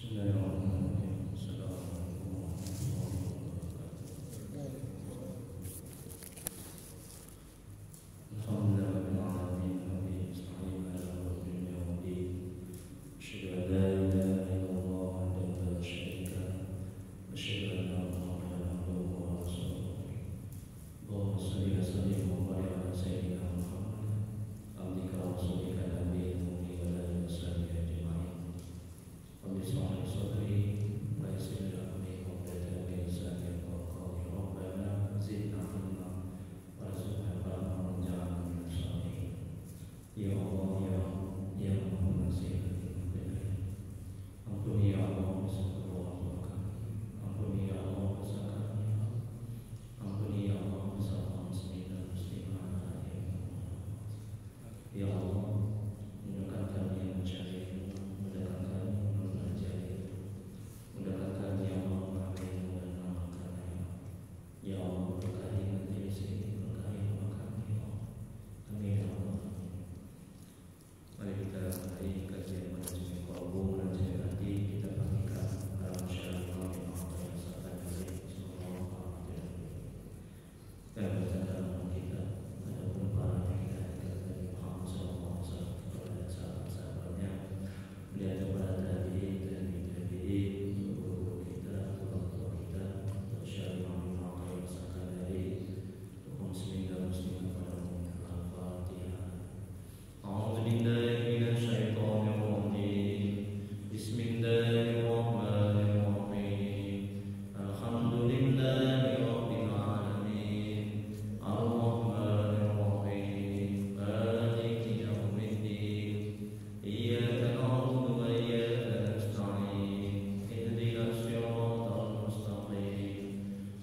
Bismillahirrahmanirrahim. Assalamualaikum warahmatullahi wabarakatuh. Alhamdulillah rabbil alamin wa bihi nasta'in ala umuri dunya wa din. Asyhadu an la ilaha illallah wahdahu la syarika lahu wa asyhadu anna Muhammadan abduhu wa rasuluh. Allahumma shalli wa sallim wa barik ala sayyidina Muhammad abdika wa rasulika nabiyil ummi wa alihi wa sahbihi ajma'in. Rabbi shrah li sadri wa yassir li amri wahlul 'uqdatam min lisani yafqahu qawli. Rabbana zidna ilma warzuqna fahma waj'alna min as-shalihin. Ya Allah ya Muhammad sayyidina ampuni ya Allah sallallahu ampuni ya Allah sakani ampuni ya Allah sallallahu muslimin dan muslimat ya Allah mudahkan kami yang mencari mudahkan kami mempelajari mudahkan kami ya Allah mengambil dan mengamalkan ya Allah berkahi majelis ini berkahi rumah kami ya Allah amin ya Allah. Mari kita mulai kajian manajemen qalbu manajemen hati. Kita panggilkan para masyarakat yang merasakan diri sallallahu alaihi wasallam dan bersama kita adapun para kita dari Muhammad sallallahu alaihi wasallam kepada sahabat-sahabatnya melihat kepada tabi'in guru kita orang tua kita masyarakat yang merasakan dari muslimin dan muslimat pada umumnya. Al-Fatihah. أعوذ بالله من الشيطان الرجيم بسم الله الرحمن الرحيم الحمد لله رب العالمين الرحمن الرحيم مالك يوم الدين إياك نعبد وإياك نستعين اهدنا الصراط المستقيم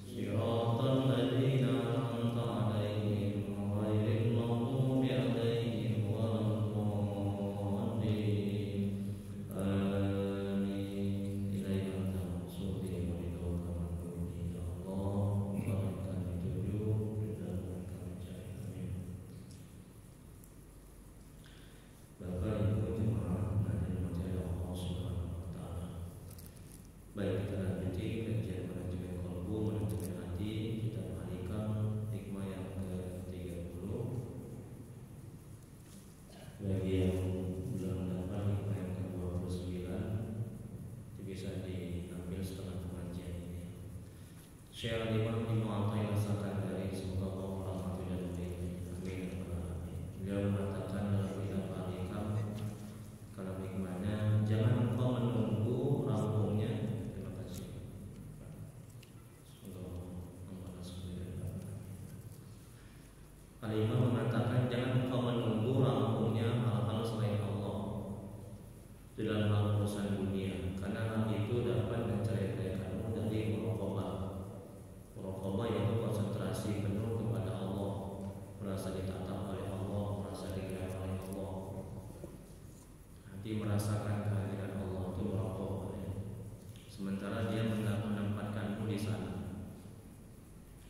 صراط الذين أنعمت عليهم غير المغضوب عليهم ولا الضالين آمين. إليك أنت مقصودي ورضاك مطلوبي يا الله بارك kami tuju dan kami cari amin. Bapak Ibu jemaah dan dimati Allah Subhanahu wa taala. Baik, kita lanjuti kajian manajemen qalbu manajemen hati. Kita alihkan hikmah yang ke-30. Bagi yang belum mendapat hikmah yang ke-29 itu bisa diambil setelah pengajian ini. Syekh Imam Ibnu Athaillah Sakandari semoga Allah merahmati dan melindungi. Amin ya rabbal alamin. Beliau mengatakan dalam kitab Al-Hikam kalau hikmahnya jangan engkau menunggu rampungnya. Terima kasih. Semoga Allah Al-Imam mengatakan jangan engkau menunggu rampungnya hal-hal selain Allah di dalam hal urusan dunia, karena hal itu dapat menceraikanmu dari muraqabah. Muraqabah yaitu konsentrasi penuh kepada Allah, merasa ditatap oleh Allah, merasa dilihat oleh Allah. Hati merasakan kehadiran Allah itu muraqabah. Sementara dia menempatkanmu di sana.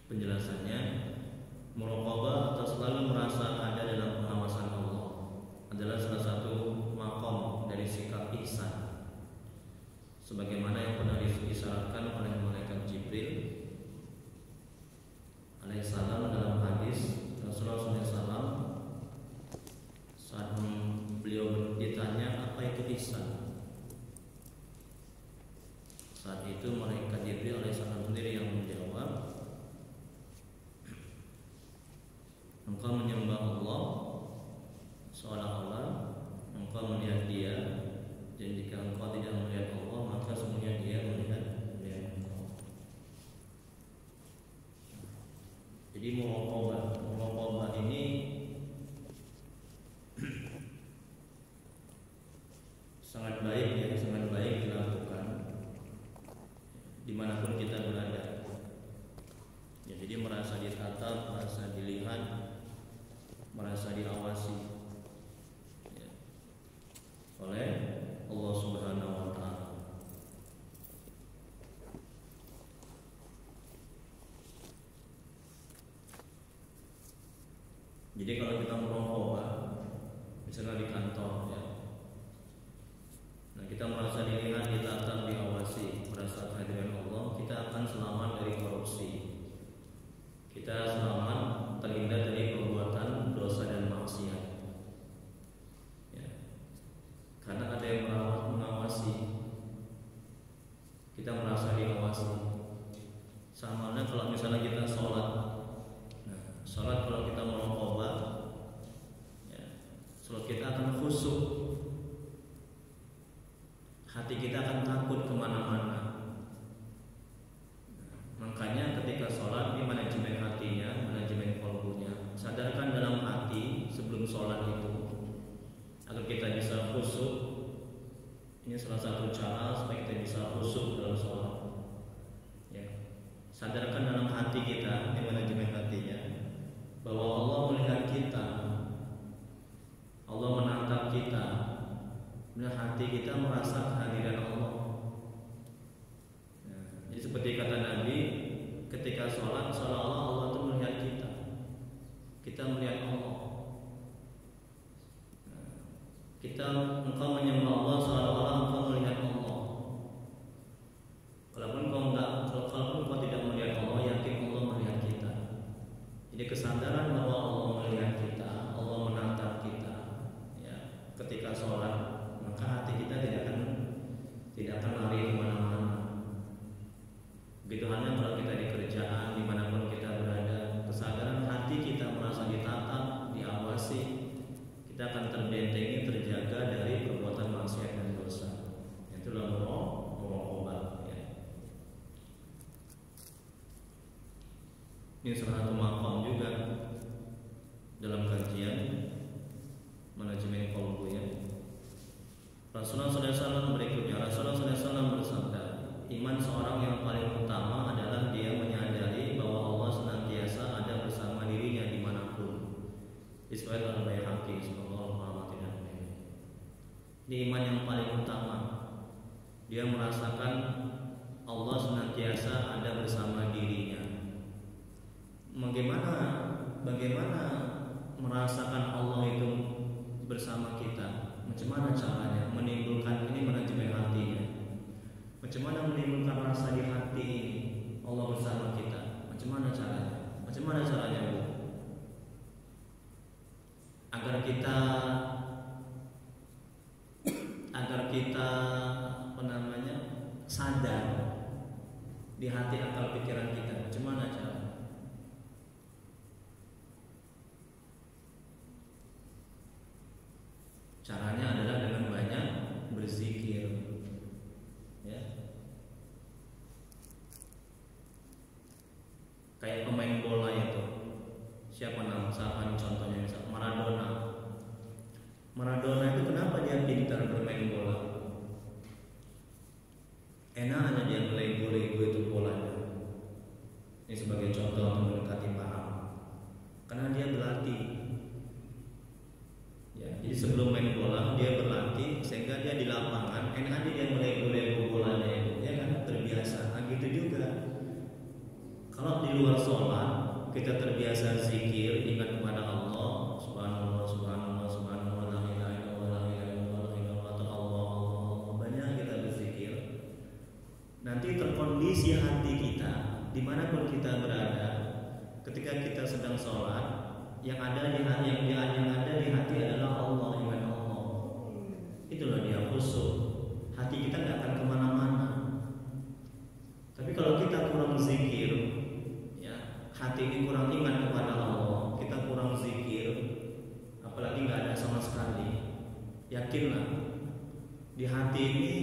Penjelasannya, muraqabah atau selalu merasa ada dalam pengawasan Allah adalah salah satu makom dari sikap ihsan, sebagaimana yang pernah disyaratkan oleh malaikat Jibril alaihissalam dalam hadis Rasulullah SAW saat beliau ditanya apa itu ihsan. Saat itu malaikat Jibril alaihissalam sendiri yang menjawab, engkau menyembah Allah seolah-olah engkau melihat Dia, dan jika engkau tidak melihat Allah maka semuanya Dia melihat engkau. Jadi muraqabah ini sangat baik ya, sangat baik dilakukan dimanapun kita berada. Ya, jadi merasa ditatap, merasa dilihat, merasa diawasi ya, oleh Allah Subhanahu wa taala. Jadi kalau kita muraqabah misalnya di kantor ya, nah kita merasa dilihat, ditatap, kita merasa diawasi. Sama halnya kalau misalnya kita sholat. Nah, sholat kalau kita muraqabah, ya, sholat kita akan khusyuk. Hati kita akan takut kemana-mana. Makanya ketika sholat ini manajemen hatinya, manajemen qalbunya. Sadarkan dalam hati sebelum sholat itu agar kita bisa khusyuk. Ini salah satu cara supaya kita bisa khusyuk dalam sholat. Ya. Sadarkan dalam hati kita, ini manajemen hatinya, bahwa Allah melihat kita, Allah menatap kita. Dan hati kita merasa kehadiran Allah. Jadi seperti kata Nabi, ketika sholat seolah-olah Allah itu melihat kita. Kita melihat Allah. Engkau menyembah Allah seolah-olah engkau melihat Allah. Kalaupun kau tidak melihat Allah, yakin Allah melihat kita. Jadi kesadaran bahwa Allah melihat kita, Allah menatap kita, ya, ketika sholat, maka hati kita tidak akan lari kemana-mana. Begitu halnya kalau kita di kerjaan, dimanapun kita berada, kesadaran hati kita merasa ditatap, diawasi, kita akan terbentengi, terjaga dari perbuatan maksiat dan dosa. Itulah muraqabah. Ya. Ini salah satu maqam juga dalam kajian manajemen qalbu, ya. Rasulullah SAW berikutnya, Rasulullah SAW bersabda, iman seorang yang paling utama adalah dia menyadari bahwa Allah senantiasa ada bersama dirinya dimanapun. Disebutkan oleh Al-Baihaqi, sallallahu alaihi wasallam. Ini iman yang paling utama. Dia merasakan Allah senantiasa ada bersama dirinya. Bagaimana merasakan Allah itu bersama kita? Macam mana caranya menimbulkan ini manajemen hatinya? Macam mana menimbulkan rasa di hati ini Allah bersama kita? Macam mana caranya? Bu? Agar kita sadar di hati akal pikiran kita. Macam mana caranya? Caranya adalah dengan banyak berzikir, ya. Kayak pemain bola itu, siapa contohnya, misal Maradona itu kenapa dia pintar bermain bola? Enak aja dia melego itu bolanya. Ini sebagai contoh untuk mendekati paham. Karena dia berlatih. Ya, jadi sebelum main bola dia berlatih sehingga dia di lapangan enak aja dia melego bolanya itu, ya kan, terbiasa. Nah, gitu juga. Kalau di luar sholat kita terbiasa zikir, ingat kepada Allah, subhanallah, la ilaha illallah, atau Allah, banyak kita berzikir. Nanti terkondisi hati kita dimanapun kita berada, ketika kita sedang sholat, yang ada di hati adalah Allah, ingat Allah. Itulah dia khusyuk. Hati kita nggak akan kemana-mana. Tapi kalau kita kurang zikir, ya, hati ini kurang ingat kepada Allah, kita kurang zikir, apalagi nggak ada sama sekali, yakinlah di hati ini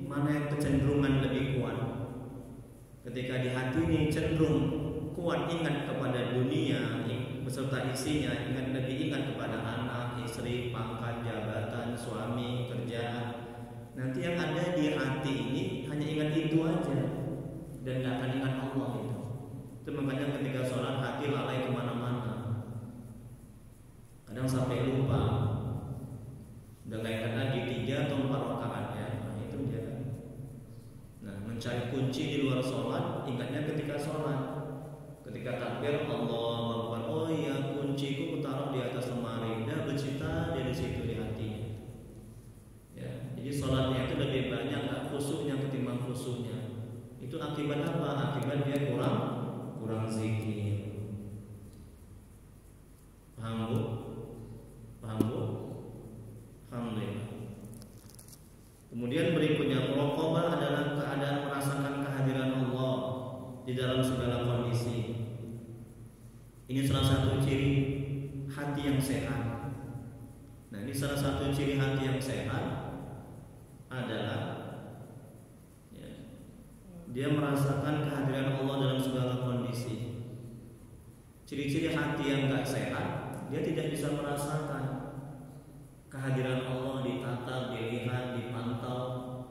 mana yang kecenderungan lebih kuat. Ketika di hati ini cenderung kuat ingat kepada dunia beserta isinya, lebih ingat kepada anak, istri, pangkat, jabatan, suami, kerjaan, nanti yang ada di hati ini hanya ingat itu aja dan nggak akan ingat Allah itu. Itu makanya ketika sholat hati lalai kemana-mana, kadang sampai lupa, udah nggak ingat lagi 3 atau 4 rakaat, ya. Nah, itu dia. Nah, mencari kunci di luar sholat, ingatnya ketika sholat. Ketika takbir Allah Akbar, oh iya, kunciku kutaruh di atas lemari, udah bercita dia di situ di hatinya. Ya, jadi sholatnya itu lebih banyak khusyuknya ketimbang khusyuknya. Itu akibat apa? Akibat dia kurang zikir. Paham bu? Alhamdulillah. Kemudian berikutnya muraqabah adalah keadaan merasakan Dia merasakan kehadiran Allah dalam segala kondisi. Ciri-ciri hati yang gak sehat, dia tidak bisa merasakan kehadiran Allah, ditata, dilihat, dipantau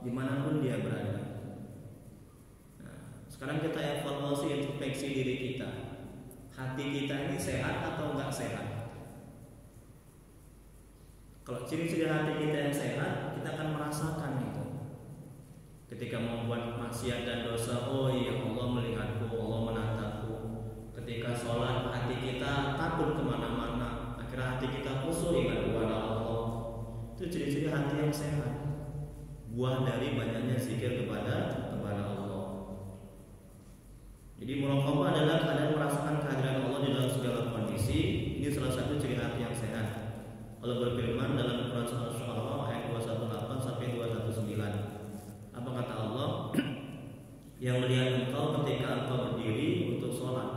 dimanapun dia berada. Nah, sekarang kita evaluasi, introspeksi diri kita. Hati kita ini sehat atau enggak sehat? Kalau ciri-ciri hati kita yang sehat, kita akan merasakan itu. Ketika membuat maksiat dan dosa, oh iya Allah melihatku, Allah menatapku. Ketika sholat, hati kita takut kemana-mana. Akhirnya hati kita khusyuk ingat kepada Allah. Itu ciri-ciri hati yang sehat. Buah dari banyaknya zikir kepada Allah. Jadi muraqabah adalah kalian merasakan kehadiran Allah di dalam segala kondisi. Ini salah satu ciri hati yang sehat. Allah berfirman dalam Quran Surah Asy-Syu'ara ayat 218 sampai 219. Apa kata Allah? Yang melihat engkau ketika engkau berdiri untuk sholat.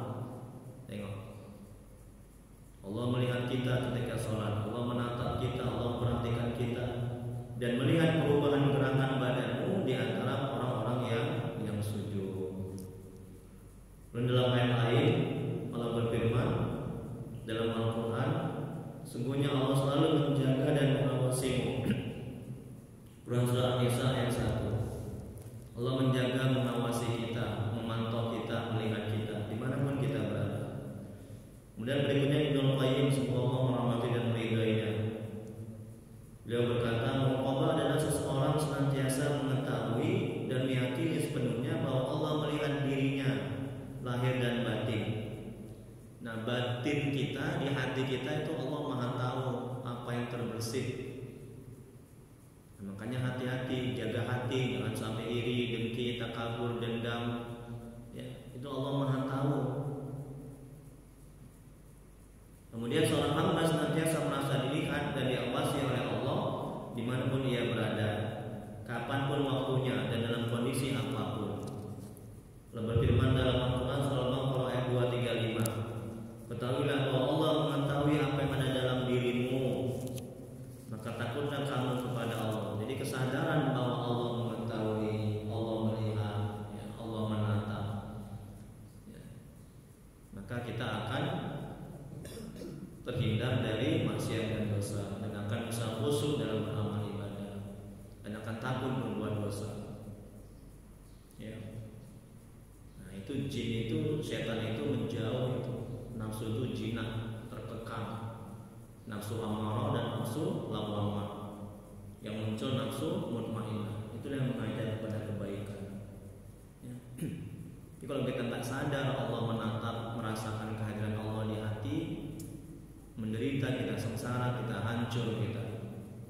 Tengok. Allah melihat kita ketika sholat. Allah menatap kita, Allah memperhatikan kita, dan melihat perubahan gerakan badanmu di antara orang-orang yang sujud. Dan dalam ayat lain Allah berfirman dalam Al-Quran, sungguhnya Allah selalu menjaga dan mengawasimu. Quran Surah An-Nisa ayat 1. Allah menjaga, mengawasi kita, memantau kita, melihat kita dimanapun kita berada. Kemudian berikutnya Ibnu Qayyim semoga merahmati dan meridainya. Beliau berkata, muraqabah adalah seseorang senantiasa mengetahui dan meyakini sepenuhnya bahwa Allah melihat dirinya, lahir dan batin. Nah, batin kita, di hati kita itu Allah Maha tahu apa yang terbersih. Nah, makanya hati-hati, jaga hati, jangan sampai iri, dengki, takabur, dendam. Ya, itu Allah Maha tahu. Kemudian seorang hamba senantiasa merasa dilihat dan diawasi oleh Allah dimanapun ia berada, kapanpun waktunya dan dalam kondisi apapun. Allah berfirman dalam Al-Quran Surah Al-Baqarah ayat 235, ketahuilah bahwa Allah mengetahui apa yang ada dalam dirimu, maka takutlah kamu kepada Allah. Jadi kesadaran bahwa Allah mengetahui, Allah melihat, ya, Allah menatap, ya, maka kita akan terhindar dari maksiat dan dosa, dan akan bisa khusyuk dalam beramal ibadah, dan akan takut berbuat dosa. Ya. Nah, itu jin itu, setan itu menjauh itu. Nafsu itu jinak, terkekang. Nafsu amarah dan nafsu lawamah. Yang muncul nafsu mutmainnah. Itulah yang mengajak kepada kebaikan. Ya. Jadi kalau kita tak sadar Allah menatap, merasakan kehadiran Allah di hati, menderita kita, sengsara kita, hancur kita.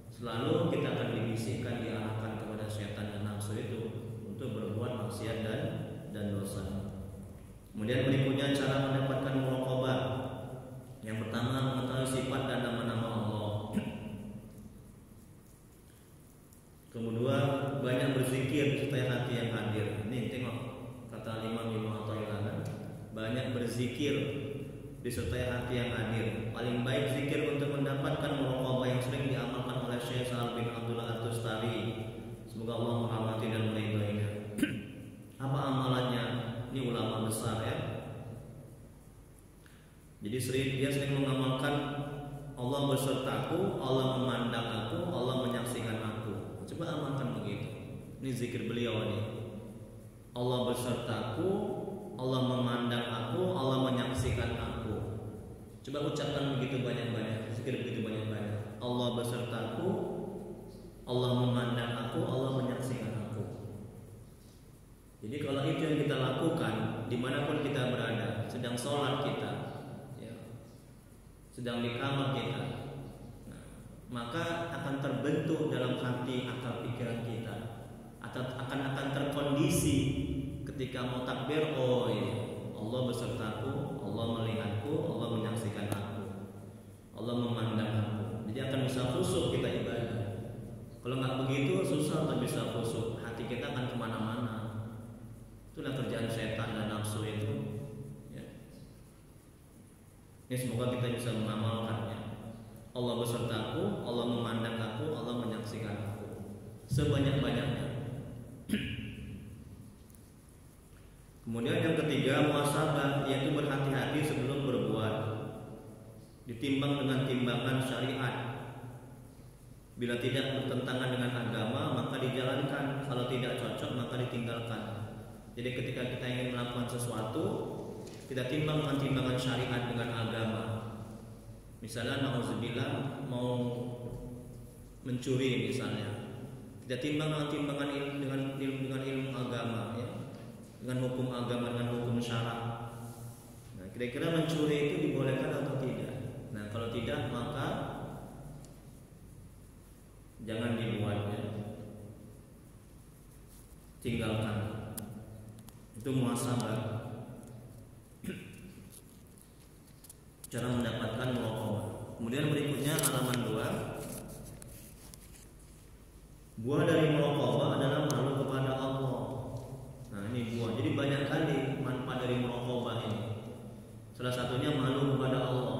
Selalu kita akan dibisikkan, diarahkan kepada setan dan nafsu itu untuk berbuat maksiat dan dosa. Kemudian berikutnya cara mendapatkan muraqabah. Yang pertama, mengetahui sifat dan nama-nama Allah. Kedua, banyak berzikir supaya hati yang hadir. Ini tengok kata Imam Ibnu Athaillah, banyak berzikir disertai hati yang hadir. Paling baik zikir untuk mendapatkan muraqabah yang sering diamalkan oleh Syekh Sa'al bin Abdullah At-Tustari. Semoga Allah merahmati dan meridainya. Apa amalannya? Ini ulama besar ya. Jadi dia sering mengamalkan Allah besertaku, Allah memandang aku, Allah menyaksikan aku. Coba amalkan begitu. Ini zikir beliau ini. Allah besertaku, Allah memandang aku, Allah menyaksikan aku. Coba ucapkan begitu banyak-banyak, zikir begitu banyak-banyak. Allah besertaku, Allah memandang aku, Allah menyaksikan aku. Jadi kalau itu yang kita lakukan, dimanapun kita berada, sedang sholat kita, ya, sedang di kamar kita, nah, maka akan terbentuk dalam hati, akal pikiran kita, atau akan terkondisi ketika mau takbir, oh iya, Allah besertaku, Allah melihatku, Allah menyaksikan aku, Allah memandang aku. Jadi akan bisa khusyuk kita ibadah. Kalau nggak begitu susah untuk bisa khusyuk. Hati kita akan kemana-mana. Itulah kerjaan setan dan nafsu itu. Ya. Ini semoga kita bisa mengamalkannya. Allah besertaku, Allah memandang aku, Allah menyaksikan aku sebanyak-banyaknya. Kemudian yang ketiga muhasabah, yaitu berhati-hati sebelum berbuat, ditimbang dengan timbangan syariat. Bila tidak bertentangan dengan agama maka dijalankan, kalau tidak cocok maka ditinggalkan. Jadi ketika kita ingin melakukan sesuatu, kita timbang dengan timbangan syariat dengan agama. Misalnya nauzubillah mau mencuri misalnya, kita timbang dengan timbangan dengan ilmu agama, ya, dengan hukum agama, dengan hukum syarak. Nah, kira-kira mencuri itu dibolehkan atau tidak? Nah, kalau tidak maka jangan dibuatnya, tinggalkan. Itu muhasabah. Cara mendapatkan muraqabah. Kemudian berikutnya halaman 2. Buah dari muraqabah adalah malu kepada Allah. Nah, ini buah. Jadi banyak kali manfaat dari muraqabah ini. Salah satunya malu kepada Allah.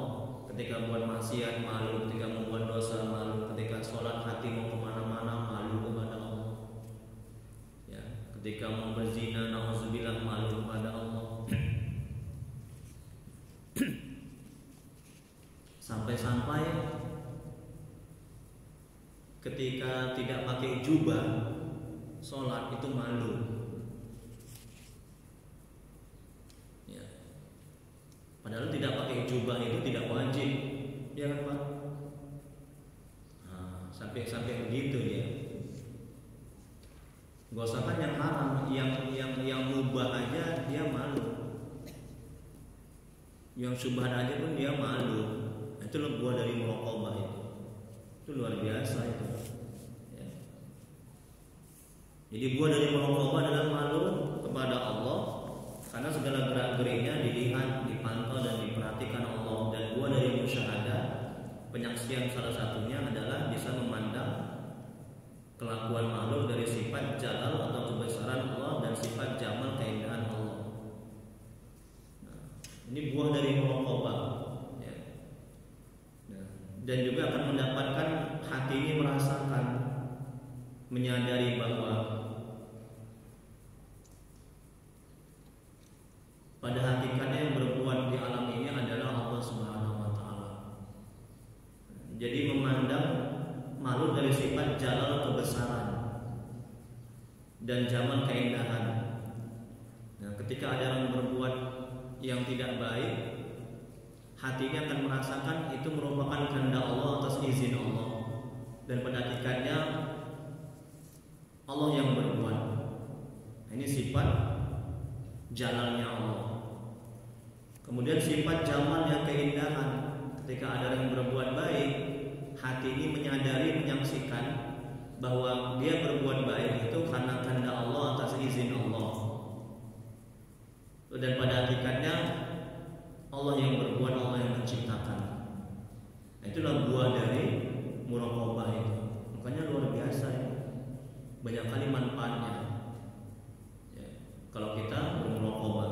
Ketika buat maksiat malu, ketika membuat dosa malu, ketika sholat hati mau kemana-mana malu kepada Allah. Ya, ketika mau berzina nauzubillah malu kepada Allah. Sampai-sampai ketika tidak pakai jubah sholat itu malu. Ya. Padahal tidak pakai jubah itu tidak wajib, ya kan Pak? Nah, sampai begitu ya. Gak usah kan yang haram, yang mubah aja dia malu, yang syubhat aja pun dia malu. Itu buah dari muraqabah itu luar biasa itu. Ya. Jadi buah dari muraqabah adalah malu kepada Allah, karena segala gerak-geriknya dilihat, dipantau dan diperhatikan Allah. Dan buah dari musyahadah, penyaksian salah satunya adalah bisa memandang kelakuan makhluk dari sifat jalal atau kebesaran Allah dan sifat jamal keindahan Allah. Nah, ini buah dari muraqabah. Ya. Nah, dan juga akan mendapatkan hati ini merasakan, menyadari bahwa pada hakikatnya yang berbuat di alam ini adalah Allah Subhanahu wa taala. Jadi memandang makhluk dari sifat jalal kebesaran dan jamal keindahan. Nah, ketika ada yang berbuat yang tidak baik, hatinya akan merasakan itu merupakan kehendak Allah atas izin Allah, dan pada hakikatnya Allah yang berbuat. Ini sifat jalalnya Allah. Kemudian sifat jamalnya keindahan, ketika ada yang berbuat baik, hati ini menyadari, menyaksikan bahwa dia berbuat baik itu karena kehendak Allah atas izin Allah. Dan pada hakikatnya Allah yang berbuat, Allah yang menciptakan. Nah, itulah buah dari muraqabah itu. Makanya luar biasa ya. Banyak kali manfaatnya ya, kalau kita bermuraqabah.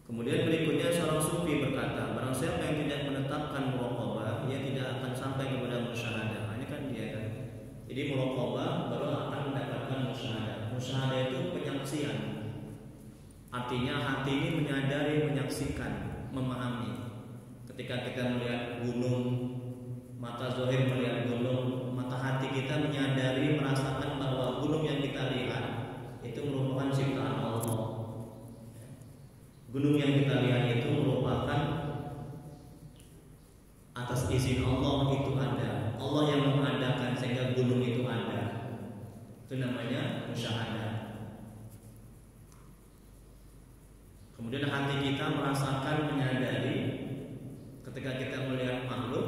Kemudian berikutnya seorang sufi berkata, barang siapa yang tidak menetapkan muraqabah, ia tidak akan sampai kepada musyahadah. Ini kan dia kan. Jadi muraqabah baru akan mendapatkan musyahadah. Musyahadah itu penyaksian. Artinya hati ini menyadari, menyaksikan, memahami. Ketika kita melihat gunung, mata zahir melihat gunung, mata hati kita menyadari, merasakan bahwa gunung yang kita lihat itu merupakan ciptaan Allah. Gunung yang kita lihat itu merupakan atas izin Allah itu ada. Allah yang mengadakan sehingga gunung itu ada. Itu namanya musyahadah. Kemudian hati kita merasakan, menyadari ketika kita melihat makhluk,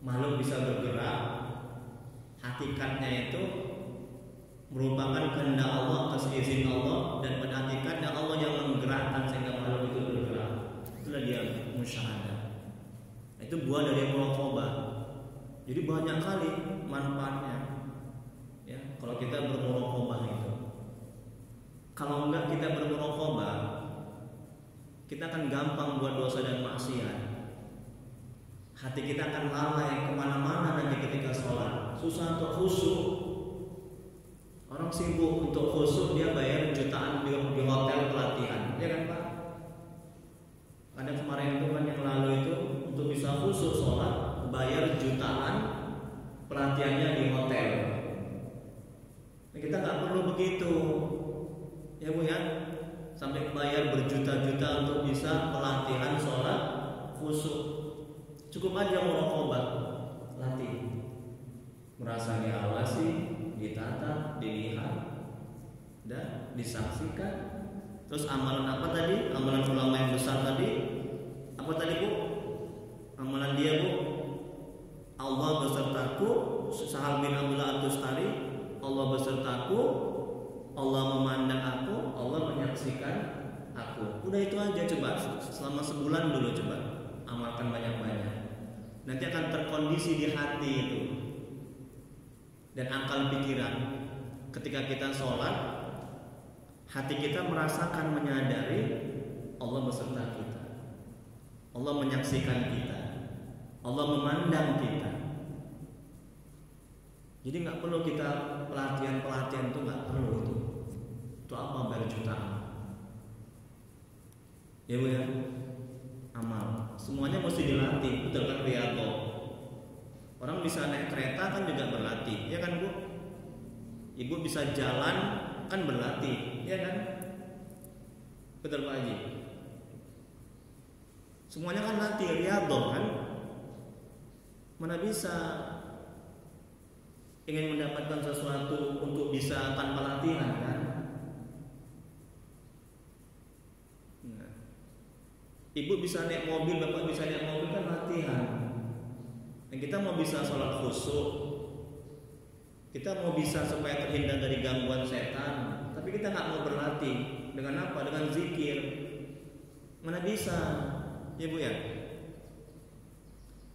makhluk bisa bergerak, hakikatnya itu merupakan kehendak Allah atas izin Allah, dan pada hakikatnya Allah yang menggerakkan sehingga makhluk itu bergerak. Itulah dia musyahadah. Itu buah dari muraqabah. Jadi banyak kali manfaatnya. Ya, kalau kita bermuraqabah itu. Kalau enggak kita bermuraqabah, kita akan gampang buat dosa dan maksiat. Hati kita akan lalai kemana-mana nanti ketika sholat, susah untuk khusyuk. Orang sibuk untuk khusyuk, dia bayar jutaan di hotel pelatihan, ya kan Pak? Ada kemarin itu kan yang lalu itu untuk bisa khusyuk sholat bayar jutaan, pelatihannya di hotel. Nah, kita nggak perlu begitu, ya Bu ya, sampai bayar berjuta-juta untuk bisa pelatihan sholat khusyuk. Cukup aja muraqabah, latih, merasa diawasi, ditata, dilihat, dan disaksikan. Terus amalan apa tadi? Amalan ulama yang besar tadi. Apa tadi Bu? Amalan dia Bu, Allah besertaku. Sahal bin Abdullah At-Tustari, Allah besertaku, Allah memandang aku, Allah menyaksikan aku. Udah itu aja, coba selama sebulan dulu, coba amalkan banyak-banyak. Nanti akan terkondisi di hati itu dan akal pikiran. Ketika kita sholat, hati kita merasakan, menyadari Allah beserta kita, Allah menyaksikan kita, Allah memandang kita. Jadi nggak perlu kita pelatihan itu, nggak perlu itu. Itu apa, bayar jutaan? Ya Bu ya, amal semuanya mesti dilatih, betul kan Riyadho? Orang bisa naik kereta kan juga berlatih, ya kan Bu? Ibu bisa jalan kan berlatih, ya kan? Betul Pak Haji? Semuanya kan latih, Riyadho kan? Mana bisa ingin mendapatkan sesuatu untuk bisa tanpa latihan kan? Nah, Ibu bisa naik mobil, Bapak bisa naik mobil kan latihan. Dan kita mau bisa sholat khusyuk, kita mau bisa supaya terhindar dari gangguan setan, tapi kita nggak mau berlatih. Dengan apa? Dengan zikir. Mana bisa, ya Bu ya?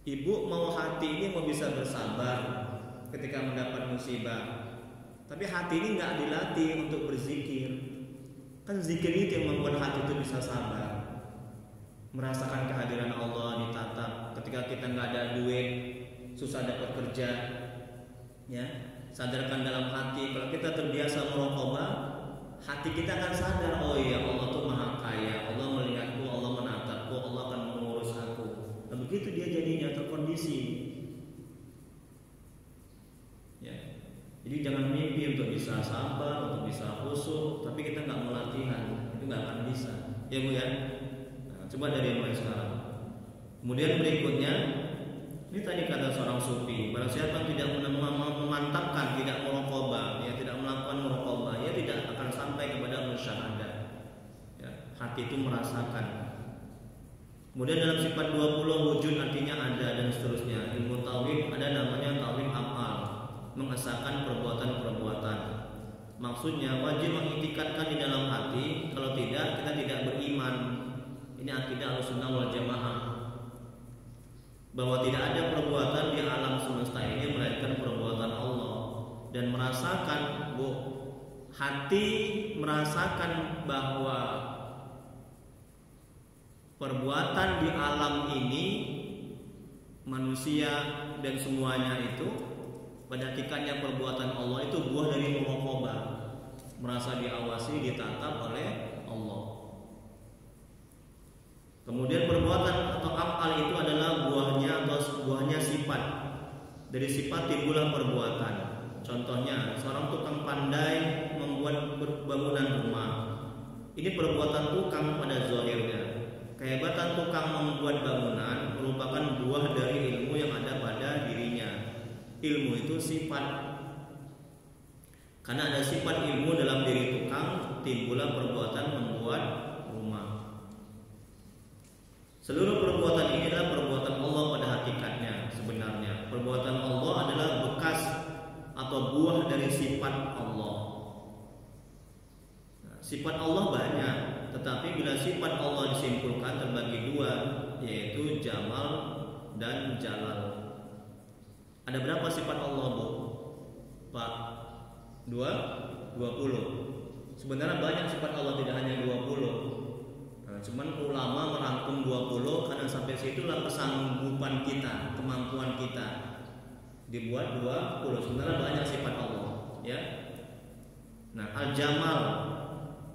Ibu mau hati ini mau bisa bersabar ketika mendapat musibah, tapi hati ini nggak dilatih untuk berzikir. Kan zikir itu yang membuat hati itu bisa sabar, merasakan kehadiran Allah, ditatap. Ketika kita nggak ada duit, susah dapat kerja, ya, sadarkan dalam hati. Kalau kita terbiasa merokobah, hati kita akan sadar, oh iya, Allah tuh maha kaya, Allah melihatku, Allah menatapku, Allah akan mengurus aku. Nah, begitu dia jadinya terkondisi. Ya, jadi jangan mimpi untuk bisa sabar, untuk bisa khusyuk, tapi kita nggak mau latihan, itu nggak akan bisa, ya Bu ya. Nah, coba dari mulai sekarang. Kemudian berikutnya, ini tadi kata seorang sufi, barang siapa tidak memantapkan, tidak merokobah, ya, tidak melakukan merokobah, ya tidak akan sampai kepada musyahadah. Ya, hati itu merasakan. Kemudian dalam sifat 20 wujud artinya ada dan seterusnya. Ilmu tauhid ada namanya tauhid amal, mengesahkan perbuatan-perbuatan. Maksudnya wajib mengiktikadkan di dalam hati, kalau tidak kita tidak beriman. Ini akidah Ahlussunnah wal Jamaah, bahwa tidak ada perbuatan di alam semesta ini melainkan perbuatan Allah. Dan merasakan, Bu, hati merasakan bahwa perbuatan di alam ini, manusia dan semuanya itu pada hakikatnya perbuatan Allah itu buah dari muraqabah, merasa diawasi, ditatap oleh Allah. Kemudian perbuatan atau af'al itu adalah buahnya sifat. Dari sifat timbullah perbuatan. Contohnya, seorang tukang pandai membuat bangunan rumah. Ini perbuatan tukang pada zahirnya. Kehebatan tukang membuat bangunan merupakan buah dari ilmu yang ada pada dirinya. Ilmu itu sifat. Karena ada sifat ilmu dalam diri tukang, timbullah perbuatan membuat rumah. Seluruh perbuatan ini adalah perbuatan Allah pada hakikatnya. Sebenarnya perbuatan Allah adalah bekas atau buah dari sifat Allah. Nah, sifat Allah banyak, tetapi bila sifat Allah disimpulkan terbagi dua, yaitu Jamal dan Jalal. Ada berapa sifat Allah, Bu? Pak? 20. Sebenarnya banyak sifat Allah, tidak hanya 20. Cuman ulama merangkum 20 karena sampai situlah kesanggupan kita, kemampuan kita. Dibuat 20. Sebenarnya banyak sifat Allah, ya. Nah, al-jamal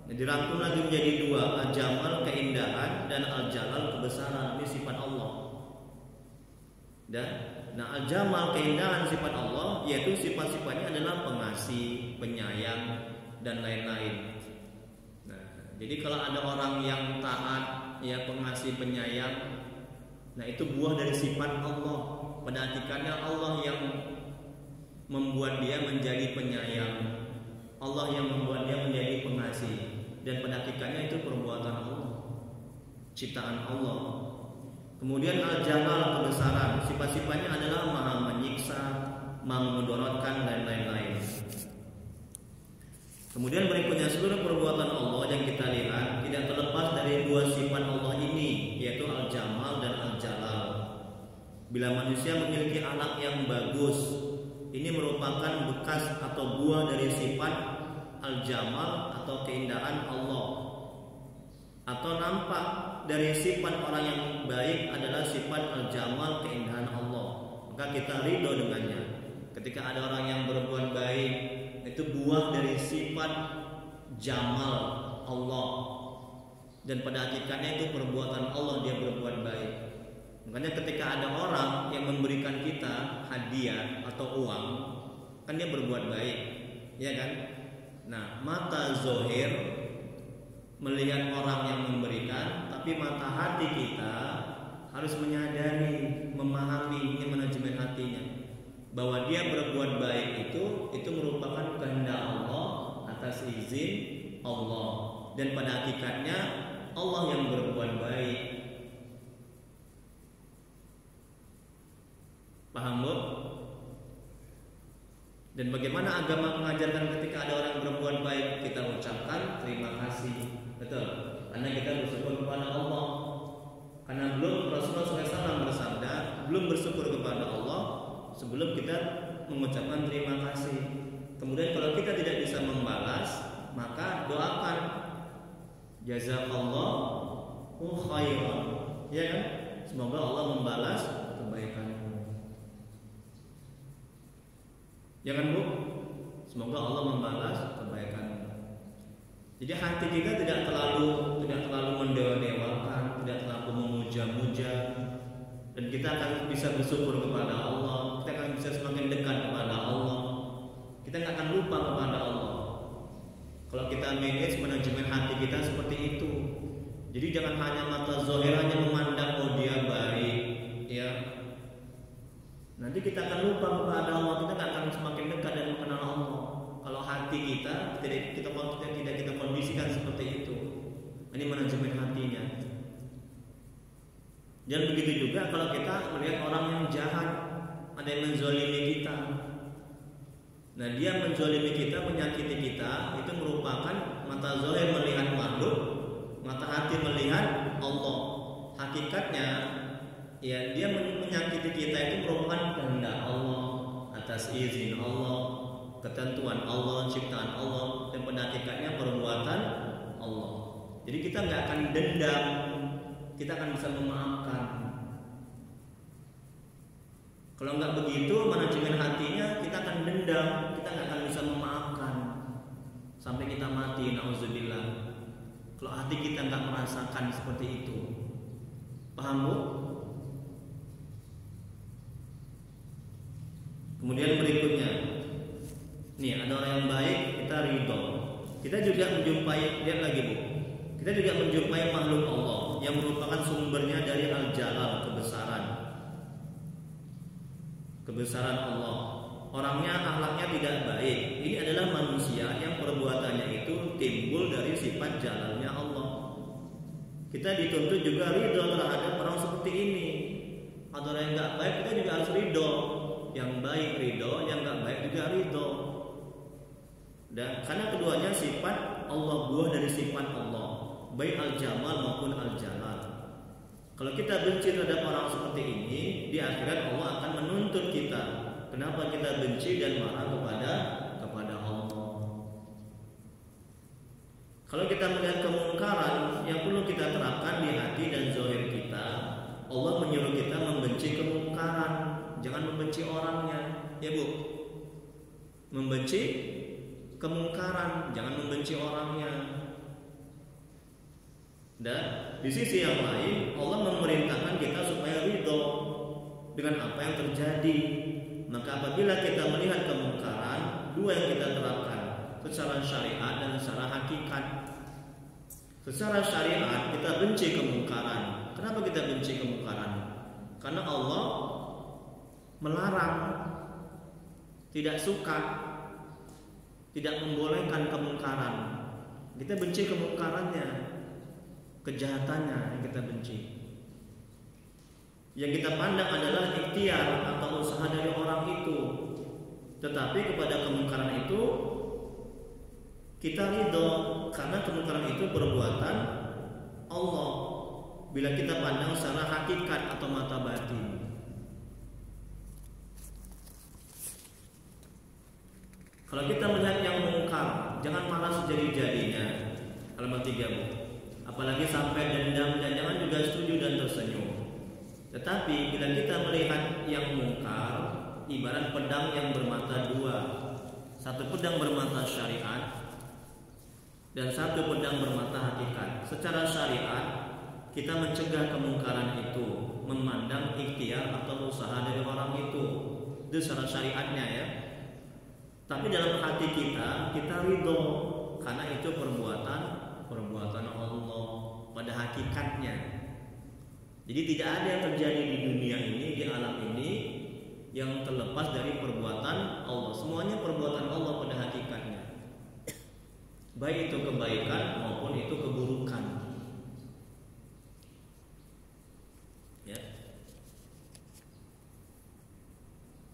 dirangkum lagi menjadi dua, al-jamal keindahan dan al-jalal kebesaran. Ini sifat Allah. Dan nah, al-jamal keindahan sifat Allah, yaitu sifat-sifatnya adalah pengasih, penyayang dan lain-lain. Nah, jadi kalau ada orang yang taat, ya pengasih, penyayang, nah itu buah dari sifat Allah. Pada hakikatnya Allah yang membuat dia menjadi penyayang, Allah yang membuat dia menjadi pengasih, dan pada hakikatnya itu perbuatan Allah, ciptaan Allah. Kemudian al-jamal kebesaran, sifat-sifatnya adalah maha menyiksa, maha memudaratkan dan lain-lain. Kemudian berikutnya seluruh perbuatan Allah yang kita lihat tidak terlepas dari dua sifat Allah ini, yaitu al-jamal dan al-jalal. Bila manusia memiliki anak yang bagus, ini merupakan bekas atau buah dari sifat al-jamal atau keindahan Allah. Atau nampak dari sifat orang yang baik adalah sifat al-jamal keindahan Allah, maka kita ridho dengannya. Ketika ada orang yang berbuat baik, itu buah dari sifat jamal Allah, dan pada hakikatnya itu perbuatan Allah, dia berbuat baik. Makanya ketika ada orang yang memberikan kita hadiah atau uang, kan dia berbuat baik, ya kan? Nah, mata zohir melihat orang yang memberikan, tapi mata hati kita harus menyadari, memahami, ini manajemen hatinya, bahwa dia berbuat baik itu merupakan kehendak Allah atas izin Allah, dan pada hakikatnya Allah yang berbuat baik. Paham, Bu? Dan bagaimana agama mengajarkan ketika ada orang berbuat baik, kita ucapkan terima kasih. Betul, karena kita bersyukur kepada Allah. Karena belum Rasulullah SAW bersabda, belum bersyukur kepada Allah sebelum kita mengucapkan terima kasih. Kemudian kalau kita tidak bisa membalas, maka doakan jazakallahu khairan, ya kan? Semoga Allah membalas kebaikanmu. Ya kan, Bu? Semoga Allah membalas kebaikanmu. Jadi hati kita tidak terlalu mendewa-dewakan, tidak terlalu memuja-muja, dan kita akan bisa bersyukur kepada Allah. Kita akan bisa semakin dekat kepada Allah. Kita nggak akan lupa kepada Allah kalau kita manage manajemen hati kita seperti itu. Jadi jangan hanya mata zahir, hanya memandang oh dia baik, ya. Nanti kita akan lupa kepada Allah. Kita akan semakin dekat dan mengenal Allah kalau hati kita tidak kita kondisikan seperti itu. Ini manajemen hatinya. Dan begitu juga kalau kita melihat orang yang jahat, ada yang menzalimi kita. Nah, dia menzalimi kita, menyakiti kita, itu merupakan mata zahir melihat makhluk, mata hati melihat Allah. Hakikatnya, ya dia menyakiti kita itu merupakan kehendak Allah atas izin Allah, ketentuan Allah, ciptaan Allah, dan pada hakikatnya perbuatan Allah. Jadi kita nggak akan dendam, kita akan bisa memaafkan. Kalau nggak begitu manajemen hatinya, kita akan dendam, kita nggak akan bisa memaafkan sampai kita mati, nauzubillah. Kalau hati kita nggak merasakan seperti itu, paham, Bu? Kemudian berikutnya, nih ada orang yang baik, kita ridho. Kita juga menjumpai, lihat lagi, Bu. Kita juga menjumpai makhluk Allah yang merupakan sumbernya dari al-jalal, kebesaran Allah. Orangnya akhlaknya tidak baik. Ini adalah manusia yang perbuatannya itu timbul dari sifat jalalnya Allah. Kita dituntut juga ridho terhadap orang seperti ini. Ada orang yang nggak baik, kita juga harus ridho. Yang baik ridho, yang nggak baik juga ridho. Dan karena keduanya sifat Allah, buah dari sifat Allah, baik al-jamal maupun al-jalal. Kalau kita benci terhadap orang seperti ini, di akhirat Allah akan menuntut kita. Kenapa kita benci dan marah kepada Allah? Kalau kita melihat kemungkaran, yang perlu kita terapkan di hati dan zahir kita, Allah menyuruh kita membenci kemungkaran, jangan membenci orangnya, ya Bu. Membenci kemungkaran, jangan membenci orangnya. Dan di sisi yang lain Allah memerintahkan kita supaya ridho dengan apa yang terjadi. Maka apabila kita melihat kemungkaran, dua yang kita terapkan, secara syariat dan secara hakikat. Secara syariat kita benci kemungkaran. Kenapa kita benci kemungkaran? Karena Allah melarang, tidak suka, tidak membolehkan kemungkaran. Kita benci kemungkarannya, kejahatannya yang kita benci. Yang kita pandang adalah ikhtiar atau usaha dari orang itu. Tetapi kepada kemungkaran itu kita ridho, karena kemungkaran itu perbuatan Allah. Bila kita pandang secara hakikat atau mata batin. Kalau kita melihat yang mungkar, jangan marah sejadi-jadinya. Halaman 3, Bu. Apalagi sampai dendam dan jangan juga setuju dan tersenyum. Tetapi bila kita melihat yang mungkar, ibarat pedang yang bermata dua. Satu pedang bermata syariat dan satu pedang bermata hakikat. Secara syariat kita mencegah kemungkaran itu, memandang ikhtiar atau usaha dari orang itu. Itu secara syariatnya ya. Tapi dalam hati kita ridho karena itu perbuatan Allah pada hakikatnya. Jadi tidak ada yang terjadi di dunia ini, di alam ini yang terlepas dari perbuatan Allah. Semuanya perbuatan Allah pada hakikatnya. Baik itu kebaikan maupun itu keburukan. Ya.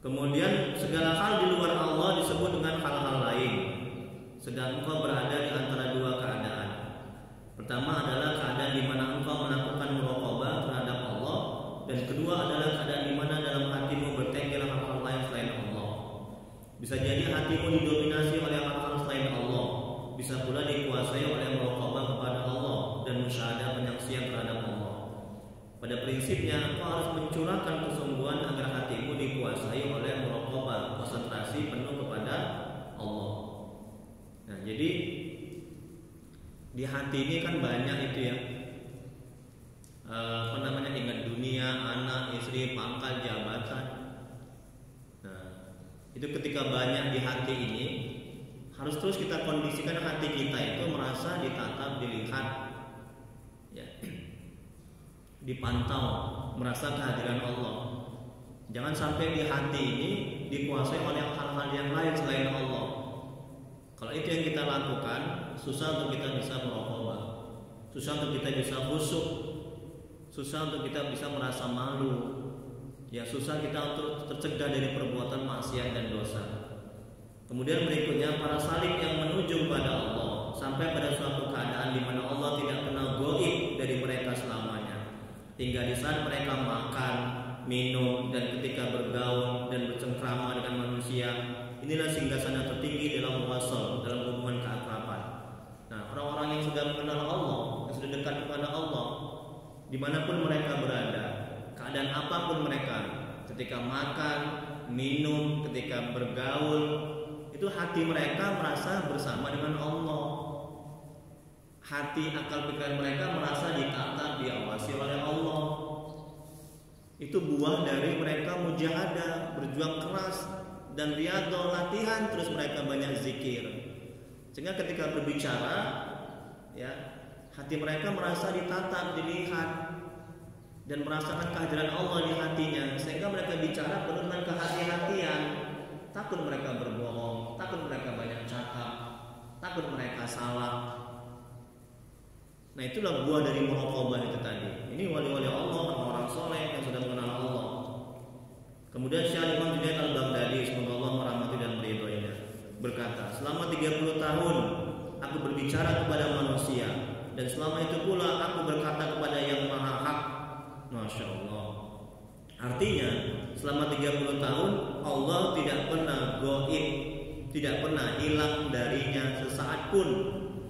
Kemudian segala hal di luar Allah disebut dengan hal-hal lain. Sedang engkau berada di antara dua keadaan. Pertama adalah keadaan di mana engkau melakukan muraqabah terhadap Allah, dan kedua adalah keadaan di mana dalam hatimu bertengger hal-hal lain selain Allah. Bisa jadi hatimu didominasi oleh hal-hal selain Allah, bisa pula dikuasai oleh muraqabah kepada Allah dan musyahadah penyaksian terhadap Allah. Pada prinsipnya engkau harus mencurahkan kesungguhan agar hatimu dikuasai oleh muraqabah, konsentrasi penuh kepada Allah. Nah, jadi di hati ini kan banyak itu ya, ingat dunia, anak, istri, pangkat, jabatan. Nah, itu ketika banyak di hati ini, harus terus kita kondisikan hati kita itu merasa ditatap, dilihat, ya, dipantau, merasa kehadiran Allah. Jangan sampai di hati ini dikuasai oleh hal-hal yang lain selain Allah. Kalau itu yang kita lakukan, susah untuk kita bisa muraqabah, susah untuk kita bisa khusyuk, susah untuk kita bisa merasa malu, ya susah kita untuk tercegah dari perbuatan maksiat dan dosa. Kemudian berikutnya para salik yang menuju kepada Allah sampai pada suatu keadaan di mana Allah tidak pernah gaib dari mereka selamanya, hingga di saat mereka makan, minum, dan ketika bergaul dan bercengkrama dengan manusia, inilah singgasana tertinggi dalam wasal, dalam hubungan keakraban. Nah, orang-orang yang sudah mengenal Allah, yang sudah dekat kepada Allah, dimanapun mereka berada, keadaan apapun mereka, ketika makan, minum, ketika bergaul, itu hati mereka merasa bersama dengan Allah. Hati, akal, pikiran mereka merasa ditatap, diawasi oleh Allah. Itu buah dari mereka mujahadah, berjuang keras, dan riyadhah, latihan terus mereka banyak zikir. Sehingga ketika berbicara, ya, hati mereka merasa ditatap, dilihat, dan merasakan kehadiran Allah di hatinya. Sehingga mereka bicara penuh dengan kehati-hatian. Takut mereka berbohong, takut mereka banyak cakap, takut mereka salah. Nah, itulah buah dari muraqabah itu tadi. Ini wali-wali Allah, orang-orang soleh yang sudah mengenal Allah. Kemudian Syekh Imam Junaid Al-Baghdadi, semoga Allah merahmati dan meridhoinya, berkata, selama 30 tahun aku berbicara kepada manusia, dan selama itu pula aku berkata kepada yang maha hak. Masya Allah. Artinya selama 30 tahun Allah tidak pernah gaib, tidak pernah hilang darinya sesaat pun,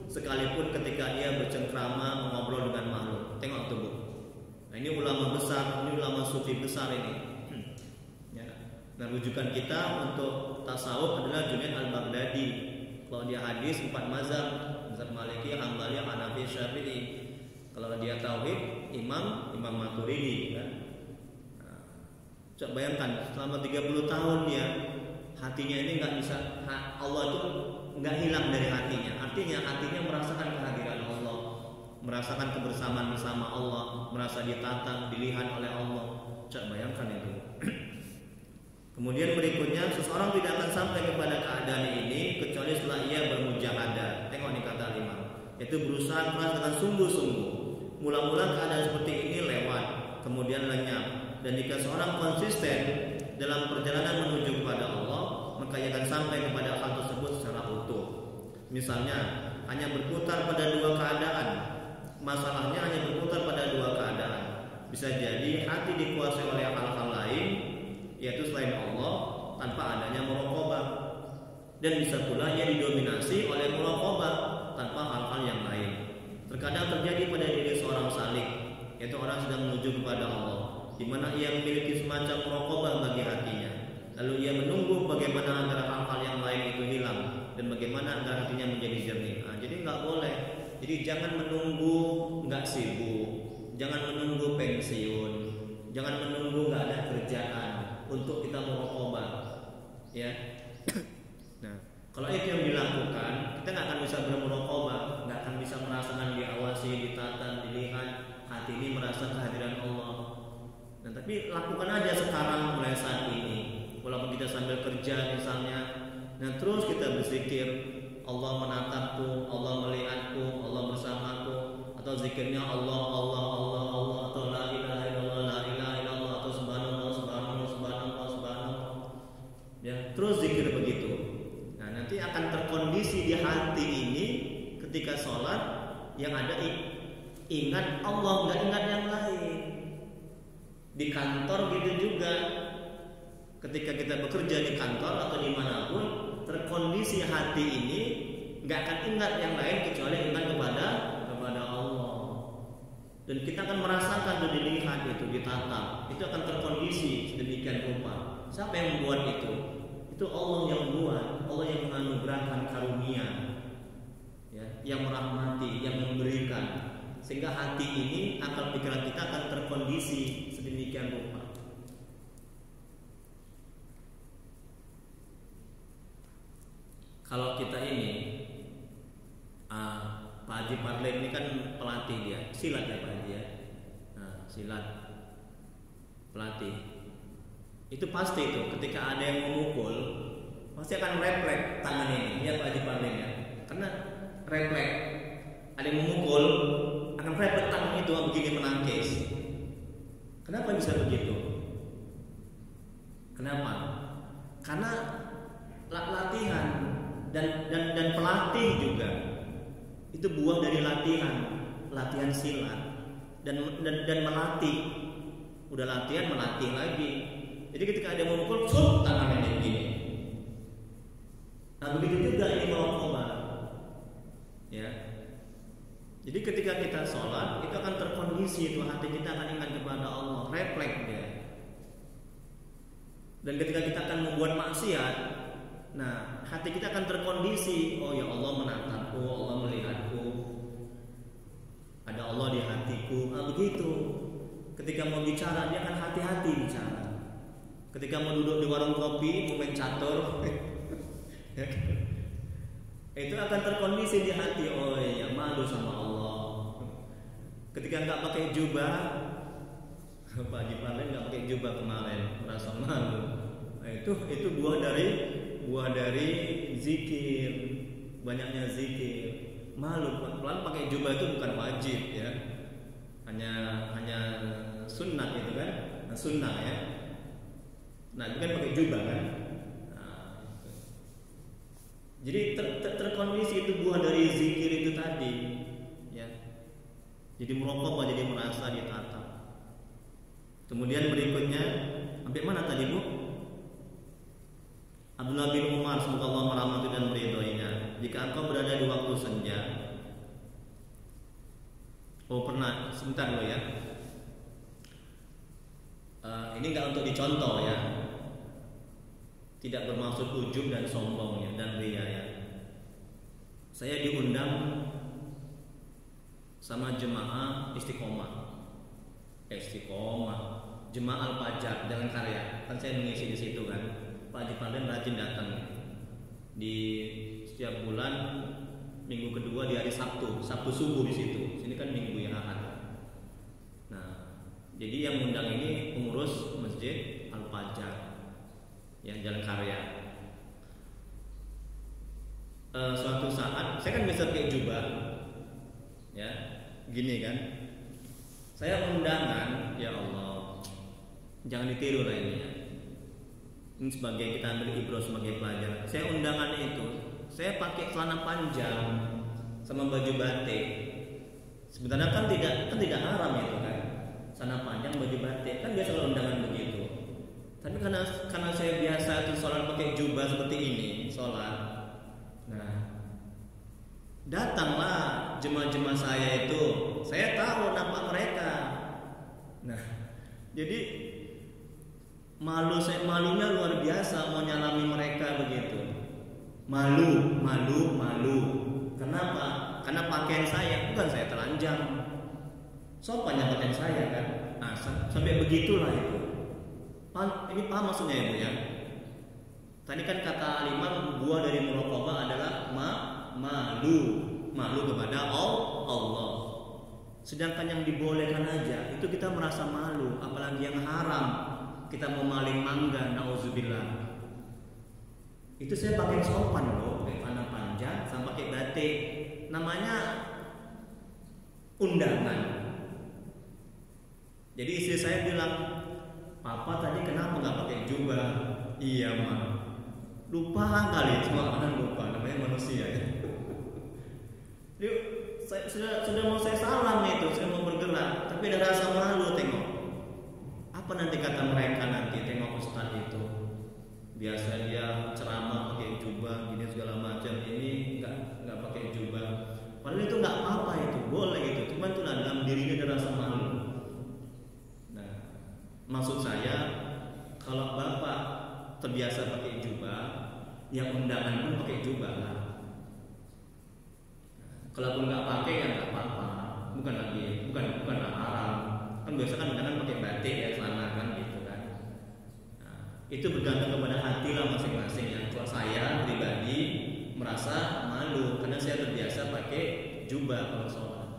sekalipun ketika ia bercengkrama mengobrol dengan makhluk. Tengok tuh, Bu. Nah, ini ulama besar, ini ulama sufi besar ini. Ya. Nah, rujukan kita untuk tasawuf adalah Junaid Al-Baghdadi. Kalau dia hadis 4 mazhab, mazhab Maliki, Hambali, Hanafi, Syafi'i. Kalau dia tauhid, Imam Maturidi kan. Coba bayangkan selama 30 tahun dia hatinya ini nggak bisa, Allah itu nggak hilang dari hatinya. Artinya hatinya merasakan kehadiran Allah, merasakan kebersamaan bersama Allah, merasa ditata, dilihat oleh Allah. Coba bayangkan itu. Kemudian berikutnya, seseorang tidak akan sampai kepada keadaan ini kecuali setelah ia bermujahadah. Tengok nih kata 5, yaitu berusaha keras dengan sungguh-sungguh. Mula-mula keadaan seperti ini lewat, kemudian lenyap. Dan jika seorang konsisten dalam perjalanan menuju kepada Allah, maka ia akan sampai kepada hal tersebut secara utuh. Misalnya, hanya berputar pada 2 keadaan. Masalahnya hanya berputar pada 2 keadaan. Bisa jadi hati dikuasai oleh hal-hal lain, yaitu selain Allah, tanpa adanya muraqabah. Dan bisa pula ia didominasi oleh muraqabah tanpa hal-hal yang lain. Terkadang terjadi pada diri seorang salik, yaitu orang sedang menuju kepada Allah, di mana ia memiliki semacam muraqabah bagi hatinya. Lalu ia menunggu bagaimana agar hal-hal yang lain itu hilang dan bagaimana agar hatinya menjadi jernih. Jadi nggak boleh. Jadi jangan menunggu nggak sibuk, jangan menunggu pensiun, jangan menunggu nggak ada kerjaan untuk kita muraqabah, ya. Nah, kalau itu yang dilakukan, kita nggak akan bisa bermuraqabah, nggak akan bisa merasakan diawasi, ditata, dilihat. Hati ini merasa kehadiran Allah. Nah, tapi lakukan aja sekarang mulai saat ini, walaupun kita sambil kerja misalnya. Nah, terus kita berzikir, Allah menatapku, Allah melihatku, Allah bersamaku, atau zikirnya Allah, Allah, Allah, Allah, atau la ilaha illallah, la ilaha illallah, atau subhanallah, subhanallah, subhanallah, subhanallah. Ya, terus zikir begitu. Nah, nanti akan terkondisi di hati ini ketika sholat yang ada ingat Allah, nggak ingat yang lain. Di kantor gitu juga, ketika kita bekerja di kantor atau dimanapun, terkondisi hati ini nggak akan ingat yang lain kecuali ingat kepada Allah. Dan kita akan merasakan dan dilihat itu, ditatap. Itu akan terkondisi sedemikian rupa. Siapa yang membuat itu? Itu Allah yang buat, Allah yang menganugerahkan karunia, ya, yang merahmati, yang memberikan. Sehingga hati ini, akal pikiran kita akan terkondisi sedemikian rupa. Kalau kita ini, Pak Haji Parlem ini kan pelatih dia, silat ya Pak Haji ya. Nah, silat pelatih. Itu pasti itu, ketika ada yang memukul, pasti akan refleks tangan ini, ya Pak Haji Parlem ya. Karena refleks, ada yang memukul, akan refleks tangan itu begini menangkis. Kenapa bisa begitu? Kenapa? Karena latihan dan pelatih juga itu buah dari latihan silat dan melatih. Udah latihan, melatih lagi. Jadi ketika ada yang memukul, tangannya begini. Nah, begitu juga ini muraqabah. Ya. Jadi ketika kita sholat, itu akan terkondisi, itu hati kita akan ingat kepada Allah, refleks dia. Dan ketika kita akan membuat maksiat, nah hati kita akan terkondisi, oh ya Allah menatapku, Allah melihatku, ada Allah di hatiku. Nah begitu. Ketika mau bicara, dia akan hati-hati bicara. Ketika mau duduk di warung kopi, mau main catur, itu akan terkondisi di hati. Oh ya malu sama Allah. Ketika nggak pakai jubah, Pak Haji Parlem nggak pakai jubah kemarin, merasa malu. Nah, itu buah dari zikir, banyaknya zikir. Malu, pelan pakai jubah itu bukan wajib ya, hanya sunnah itu kan, sunnah ya. Nah itu kan pakai jubah kan. Jadi terkondisi itu buah dari zikir itu tadi, ya. Jadi muraqabah, jadi merasa ditata. Kemudian berikutnya, sampai mana tadi Bu? Abdullah bin Umar, semoga Allah merahmati dan meridhoinya. Jika engkau berada di waktu senja, pernah, sebentar lo ya. Ini nggak untuk dicontoh ya. Tidak bermaksud ujub dan sombong ya, dan riya ya. saya diundang sama jemaah Istiqomah, jemaah Al-Fajar Jalan Karya. Kan saya mengisi di situ kan. Pak Haji Parden rajin datang di setiap bulan minggu kedua di hari Sabtu subuh di situ. Sini kan minggu yang Ahad. Nah, jadi yang undang ini pengurus Masjid Al-Fajar yang Jalan Karya. Suatu saat saya kan bisa pakai jubah, ya, gini kan. Saya undangan, ya Allah, jangan ditiru lah ini ya. Ini sebagai kita ambil ibrah sebagai pelajar. Saya undangan itu, saya pakai celana panjang sama baju batik. Sebenarnya kan tidak haram itu kan, celana panjang baju batik kan biasa undangan begitu. Tapi karena saya biasa tuh sholat pakai jubah seperti ini, sholat. Nah, datanglah jemaah-jemaah saya itu, saya tahu nampak mereka. Nah, jadi malunya luar biasa mau nyalami mereka begitu. Malu. Kenapa? Karena pakaian saya, bukan saya telanjang. Sopannya pakaian saya kan. Nah, sampai begitulah itu. Ini paham maksudnya ya Bu ya? Tadi kan kata Imam, buah dari muraqabah adalah malu kepada Allah. Sedangkan yang dibolehkan aja itu kita merasa malu, apalagi yang haram. Kita mau maling mangga, nauzubillah. Itu saya pakai sopan loh, pakai celana panjang sama pakai batik. Namanya undangan. Jadi istri saya bilang, "Papa tadi kenapa nggak pakai jubah?" Iya Ma, lupa kali, semua orang lupa, namanya manusia ya. Sudah mau saya salam itu, saya mau bergerak, tapi ada rasa malu. Tengok apa nanti kata mereka nanti, tengok ustaz itu biasa dia ceramah pakai jubah gini segala macam, ini nggak pakai jubah. Padahal itu nggak apa-apa, itu boleh itu, cuma itu dalam dirinya ada rasa malu. Nah, maksud saya kalau bapak terbiasa pakai jubah, yang undangan pun pakai jubah lah. Kalaupun nggak pakai ya nggak apa-apa, bukan haram. Kan biasa kan undangan pakai batik ya, celana kan gitu kan. Nah, itu bergantung kepada hati lah masing-masing ya. Kalau saya pribadi merasa malu karena saya terbiasa pakai jubah kalau sholat.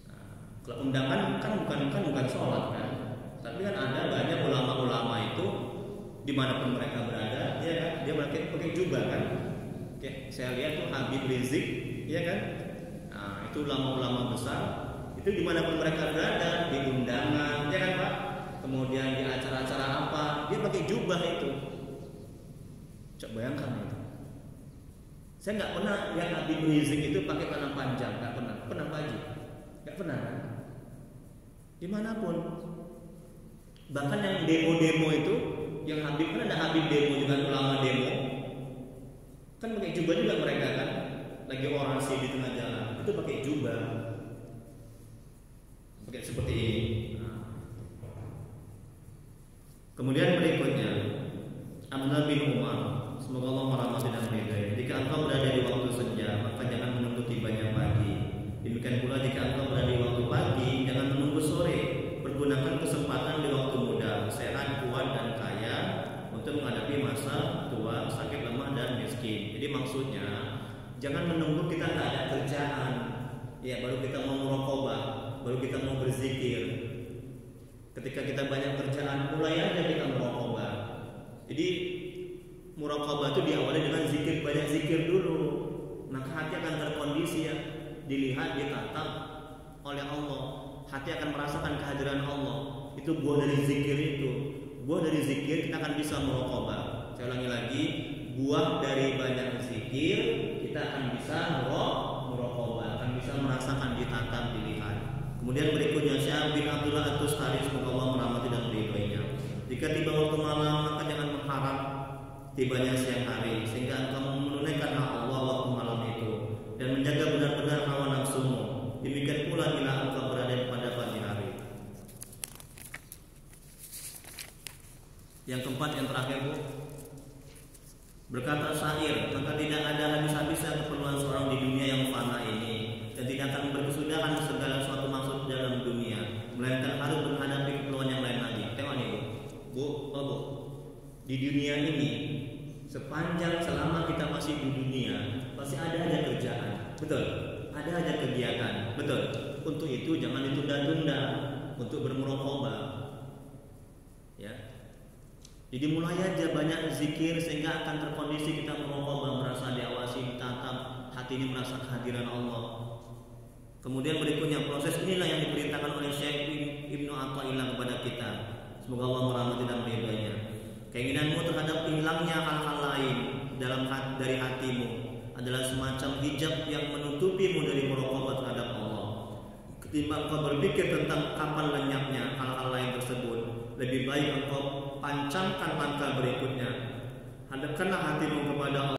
Nah, kalau undangan kan bukan sholat kan, tapi kan ada banyak ulama-ulama itu dimanapun mereka berada, ya kan, dia pakai jubah kan. Oke, saya lihat tuh Habib Rizik, ya kan. Nah, itu ulama-ulama besar, itu dimanapun mereka berada, di undangan, ya kan Pak. Kemudian di acara-acara apa, dia pakai jubah itu. Coba bayangkan itu. Saya nggak pernah lihat Habib Rizik itu pakai celana panjang, nggak pernah. Pernah Pak Haji? Nggak pernah kan? Dimanapun. Bahkan yang demo-demo itu, yang Habib kan ada Habib demo juga, ulama demo. Kan pakai jubah juga mereka kan, lagi orasi di tengah jalan, itu pakai jubah, pakai seperti ini. Nah. Kemudian berikutnya, Abdullah bin Umar, semoga Allah merahmati dan meridai, jika engkau berada di waktu senja, maka jangan menunggu tibanya pagi. Demikian pula jika engkau berada di waktu pagi, jangan menunggu sore. Pergunakan kesempatan di waktu muda, sehat, kuat dan kaya untuk menghadapi masa tua, sakit, lemah dan miskin. Jadi maksudnya jangan menunggu kita nggak ada kerjaan, ya baru kita mau muraqabah, baru kita mau berzikir. Ketika kita banyak kerjaan, mulai aja kita muraqabah. Jadi muraqabah itu diawali dengan zikir, banyak zikir dulu. Maka hati akan terkondisi ya, dilihat, ditatap oleh Allah. Hati akan merasakan kehadiran Allah. Itu buah dari zikir itu. Buah dari zikir kita akan bisa muraqabah. Saya ulangi lagi, buah dari banyak zikir kita akan bisa muraqabah, akan bisa merasakan, ditatap, dilihat. Kemudian berikutnya Syekh bin Abdullah At-Tustari, semoga Allah merahmati dan meridhoinya. Jika tiba waktu malam, maka jangan mengharap tibanya siang hari, sehingga engkau menunaikan hak Allah waktu malam itu dan menjaga benar-benar hawa nafsumu. Demikian pula bila engkau berada pada pagi hari. Yang keempat, yang terakhir Bu, berkata syair, maka tidak ada habis-habisnya keperluan seorang dunia ini, sepanjang selama kita masih di dunia, pasti ada aja kerjaan, betul? Ada aja kegiatan, betul? Untuk itu jangan ditunda-tunda untuk bermuraqabah. Ya. Jadi mulai aja banyak zikir sehingga akan terkondisi kita muraqabah, merasa diawasi, ditatap, hati ini merasa kehadiran Allah. Kemudian berikutnya proses inilah yang diperintahkan oleh Syekh Ibnu Athaillah kepada kita. Semoga Allah merahmati dan meridainya. Keinginanmu terhadap hilangnya hal-hal lain dari hatimu adalah semacam hijab yang menutupimu dari muraqabah terhadap Allah. Ketimbang engkau berpikir tentang kapan lenyapnya hal-hal lain tersebut, lebih baik engkau pancangkan langkah berikutnya. Hadapkanlah hatimu kepada Allah.